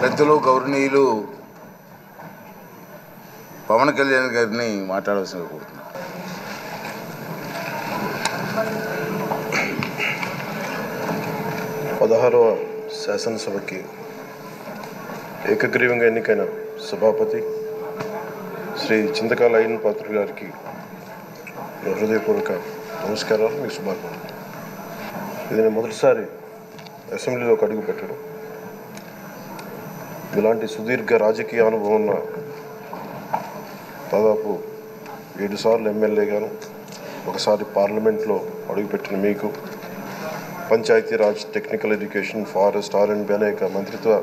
పెద్దలు గౌరవనీయులు పవన్ కళ్యాణ్ గారిని మాట్లాడవలసిందిగా కోరుతున్నాను. పదహారవ శాసనసభకి ఏకగ్రీవంగా ఎన్నికైన సభాపతి శ్రీ చింతకాల అయ్యన్ పాత్రుడు గారికి హృదయపూర్వక నమస్కారాలు, మీకు శుభాకాంక్షలు. ఇది నేను మొదటిసారి అసెంబ్లీలోకి అడుగు పెట్టడం. ఇలాంటి సుదీర్ఘ రాజకీయ అనుభవం ఉన్న దాదాపు 7 సార్లు ఎమ్మెల్యేగాను, ఒకసారి పార్లమెంట్లో అడుగుపెట్టిన మీకు, Panchayati Raj, technical education, forest, R&B అనేక మంత్రిత్వ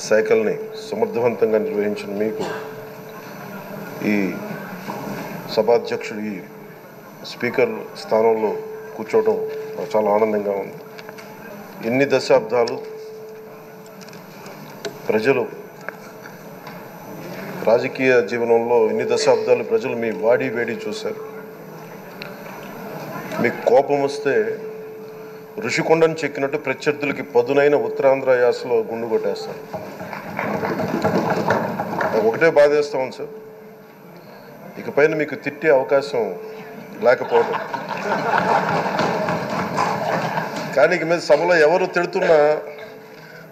శాఖల్ని సమర్థవంతంగా నిర్వహించిన మీకు ఈ సభాధ్యక్షుడు, ఈ స్పీకర్ స్థానంలో కూర్చోవడం చాలా ఆనందంగా ఉంది. ఇన్ని దశాబ్దాలు ప్రజలు రాజకీయ జీవనంలో ఇన్ని దశాబ్దాలు ప్రజలు మీ వాడి వేడి చూశారు. మీకు కోపం వస్తే ఋషికొండను చెక్కినట్టు ప్రత్యర్థులకి పదునైన ఉత్తరాంధ్ర యాసలో గుండు కొట్టేస్తారు. ఒకటే బాధేస్తాం సార్, ఇకపైన మీకు తిట్టే అవకాశం లేకపోవడం. కానీ ఇక మీద సభలో ఎవరు తిడుతున్నా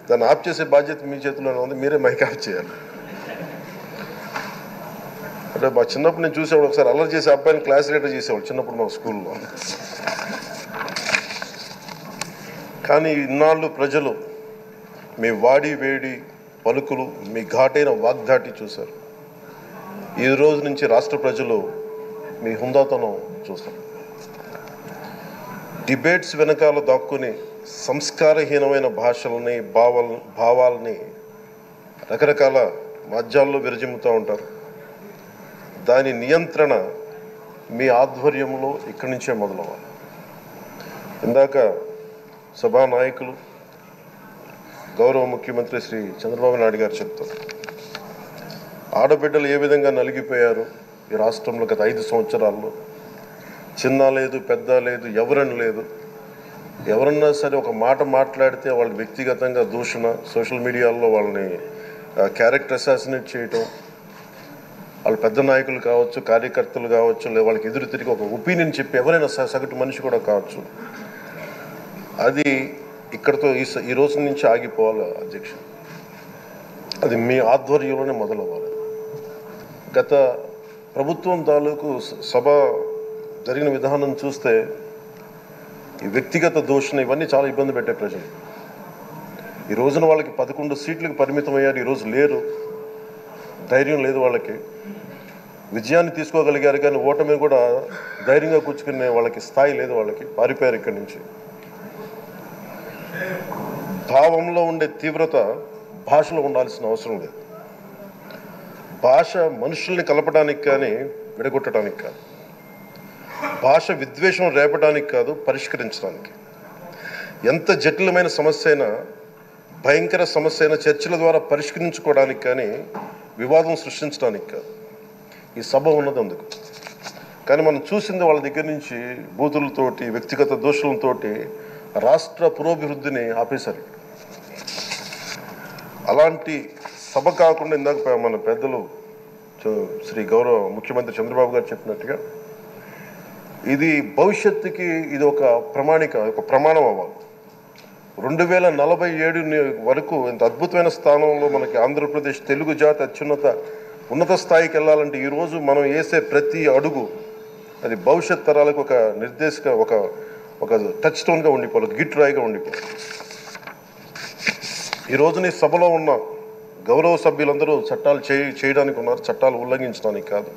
దాన్ని ఆఫ్ చేసే బాధ్యత మీ చేతిలోనే ఉంది. మీరే మైక్ ఆఫ్ చేయాలి. అంటే మా చిన్నప్పుడు నేను చూసేవాడు, ఒకసారి అల్లరి చేసే అబ్బాయిని క్లాస్ లీడర్ చేసేవాడు చిన్నప్పుడు మా స్కూల్లో. కానీ ఇన్నాళ్ళు ప్రజలు మీ వాడి వేడి పలుకులు, మీ ఘాటైన వాగ్దాటి చూశారు. ఈ రోజు నుంచి రాష్ట్ర ప్రజలు మీ హుందాతనం చూస్తారు. డిబేట్స్ వెనకాల దాక్కుని సంస్కారహీనమైన భాషలని, భావాలని రకరకాల మాధ్యాల్లో విరజిమ్ముతూ ఉంటారు. దాని నియంత్రణ మీ ఆధ్వర్యంలో ఇక్కడి నుంచే మొదలవ్వాలి. ఇందాక సభానాయకులు గౌరవ ముఖ్యమంత్రి శ్రీ చంద్రబాబు నాయుడు గారు చెప్తారు, ఆడబిడ్డలు ఏ విధంగా నలిగిపోయారు ఈ రాష్ట్రంలో గత 5 సంవత్సరాల్లో. చిన్న లేదు, పెద్ద లేదు, ఎవరని లేదు. ఎవరన్నా సరే ఒక మాట మాట్లాడితే వాళ్ళు వ్యక్తిగతంగా దూషణ, సోషల్ మీడియాలో వాళ్ళని క్యారెక్టర్ అసాసినేట్ చేయటం, వాళ్ళు పెద్ద నాయకులు కావచ్చు, కార్యకర్తలు కావచ్చు, లేదా వాళ్ళకి ఎదురు తిరిగి ఒక ఒపీనియన్ చెప్పి ఎవరైనా సగటు మనిషి కూడా కావచ్చు, అది ఇక్కడతో ఈ రోజు నుంచి ఆగిపోవాలి అధ్యక్ష. అది మీ ఆధ్వర్యంలోనే మొదలవ్వాలి. గత ప్రభుత్వం తాలూకు సభ జరిగిన విధానం చూస్తే ఈ వ్యక్తిగత దూషణ ఇవన్నీ చాలా ఇబ్బంది పెట్టే ప్రజలు. ఈ రోజున వాళ్ళకి 11 సీట్లకు పరిమితం అయ్యారు, ఈరోజు లేరు, ధైర్యం లేదు వాళ్ళకి. విజయాన్ని తీసుకోగలిగారు కానీ ఓటమి కూడా ధైర్యంగా కూర్చుకునే వాళ్ళకి స్థాయి లేదు, వాళ్ళకి పారిపోయారు ఇక్కడి నుంచి. భావంలో ఉండే తీవ్రత భాషలో ఉండాల్సిన అవసరం లేదు. భాష మనుషుల్ని కలపడానికి కానీ విడగొట్టడానికి కాదు. భాష విద్వేషం రేపడానికి కాదు, పరిష్కరించడానికి. ఎంత జటిలమైన సమస్య అయినా, భయంకర సమస్య అయినా చర్చల ద్వారా పరిష్కరించుకోవడానికి కానీ వివాదం సృష్టించడానికి కాదు. ఈ సభ ఉన్నది అందుకు. కానీ మనం చూసింది వాళ్ళ దగ్గర నుంచి బూతులతోటి, వ్యక్తిగత దోషులతోటి రాష్ట్ర పురోభివృద్ధిని ఆపేశారు. అలాంటి సభ కాకుండా ఇందాక మన పెద్దలు శ్రీ గౌరవ ముఖ్యమంత్రి చంద్రబాబు గారు చెప్పినట్టుగా ఇది భవిష్యత్తుకి ఇది ఒక ప్రమాణం అవ్వాలి. 2047 వరకు ఇంత అద్భుతమైన స్థానంలో మనకి ఆంధ్రప్రదేశ్ తెలుగు జాతి ఉన్నత స్థాయికి వెళ్ళాలంటే ఈరోజు మనం వేసే ప్రతి అడుగు అది భవిష్యత్ తరాలకు ఒక నిర్దేశక ఒక టచ్ స్టోన్గా ఉండిపోవాలి, గిట్ రాయిగా ఉండిపోవాలి. ఈ రోజున సభలో ఉన్న గౌరవ సభ్యులందరూ చట్టాలు చేయడానికి ఉన్నారు, చట్టాలు ఉల్లంఘించడానికి కాదు.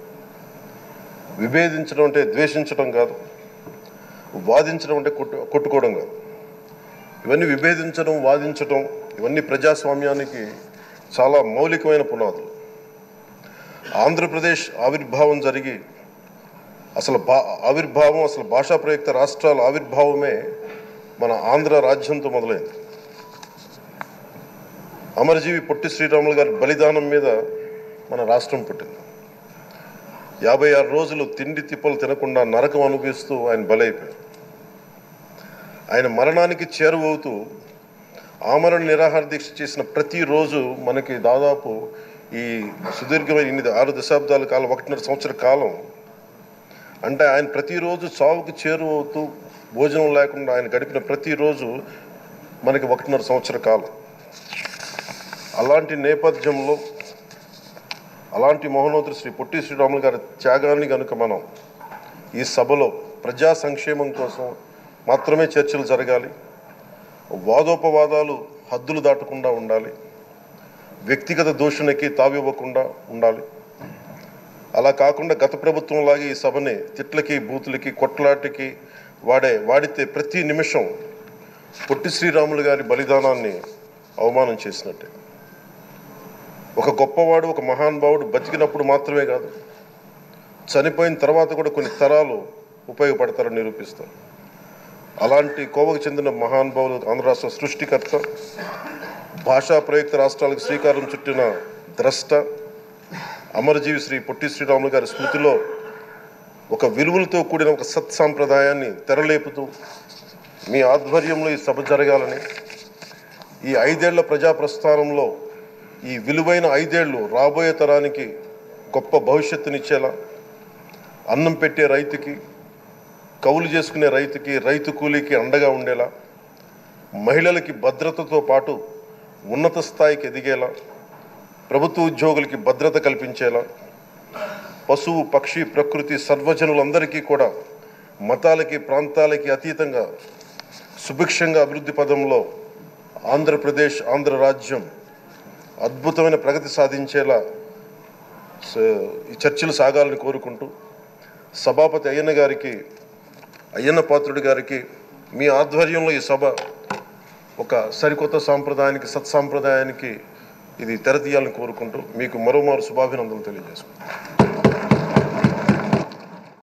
విభేదించడం అంటే ద్వేషించడం కాదు, వాదించడం అంటే కొట్టుకోవడం కాదు. ఇవన్నీ విభేదించడం, వాదించడం ఇవన్నీ ప్రజాస్వామ్యానికి చాలా మౌలికమైన పునాదులు. ఆంధ్రప్రదేశ్ ఆవిర్భావం జరిగి అసలు భాషా ప్రయుక్త రాష్ట్రాల ఆవిర్భావమే మన ఆంధ్ర రాజ్యంతో మొదలైంది. అమరజీవి పొట్టి శ్రీరాములు గారి బలిదానం మీద మన రాష్ట్రం పుట్టింది. 56 రోజులు తిండి తిప్పలు తినకుండా నరకం అనుభవిస్తూ ఆయన బలైపోయారు. ఆయన మరణానికి చేరువవుతూ ఆమరణ నిరాహార దీక్ష చేసిన ప్రతిరోజు మనకి దాదాపు ఈ సుదీర్ఘమైన 6 దశాబ్దాల కాలం 1.5 సంవత్సర కాలం అంటే ఆయన ప్రతిరోజు చావుకి చేరువవుతూ భోజనం లేకుండా ఆయన గడిపిన ప్రతిరోజు మనకి 1.5 సంవత్సర కాలం. అలాంటి నేపథ్యంలో అలాంటి మహోన్నతుడు శ్రీ పొట్టి శ్రీరాములు గారి త్యాగాన్ని కనుక మనం ఈ సభలో ప్రజా సంక్షేమం కోసం మాత్రమే చర్చలు జరగాలి, వాదోపవాదాలు హద్దులు దాటకుండా ఉండాలి, వ్యక్తిగత దూషణకి తావివ్వకుండా ఉండాలి. అలా కాకుండా గత ప్రభుత్వంలాగే ఈ సభని తిట్లకి బూతులకి కొట్లాటికి వాడితే ప్రతి నిమిషం పొట్టి శ్రీరాములు గారి బలిదానాన్ని అవమానం చేసినట్టే. ఒక గొప్పవాడు ఒక మహానుభావుడు బతికినప్పుడు మాత్రమే కాదు, చనిపోయిన తర్వాత కూడా కొన్ని తరాలు ఉపయోగపడతారని నిరూపిస్తారు. అలాంటి కోవకు చెందిన మహానుభావులు ఆంధ్ర రాష్ట్ర సృష్టికర్త, భాషా ప్రయుక్త రాష్ట్రాలకు శ్రీకారం చుట్టిన ద్రష్ట, అమరజీవి శ్రీ పొట్టి శ్రీరాములు గారి స్మృతిలో ఒక విలువలతో కూడిన ఒక సత్సాంప్రదాయాన్ని తెరలేపుతూ మీ ఆధ్వర్యంలో ఈ సభ జరగాలని, ఈ 5 ఏళ్ల ప్రజాప్రస్థానంలో ఈ విలువైన 5 ఏళ్ళు రాబోయే తరానికి గొప్ప భవిష్యత్తునిచ్చేలా, అన్నం పెట్టే రైతుకి, కౌలు చేసుకునే రైతుకి, రైతు కూలీకి అండగా ఉండేలా, మహిళలకి భద్రతతో పాటు ఉన్నత స్థాయికి ఎదిగేలా, ప్రభుత్వ ఉద్యోగులకి భద్రత కల్పించేలా, పశువు పక్షి ప్రకృతి సర్వజనులందరికీ కూడా మతాలకి ప్రాంతాలకి అతీతంగా సుభిక్షంగా అభివృద్ధి పదంలో ఆంధ్రప్రదేశ్ ఆంధ్ర రాజ్యం అద్భుతమైన ప్రగతి సాధించేలా ఈ చర్చలు సాగాలని కోరుకుంటూ, సభాపతి అయ్యన్న పాత్రుడి గారికి మీ ఆధ్వర్యంలో ఈ సభ ఒక సరికొత్త సాంప్రదాయానికి సత్సాంప్రదాయానికి ఇది తెరతీయాలని కోరుకుంటూ మీకు మరోమారు శుభాభినందనలు తెలియజేసుకుంటాను.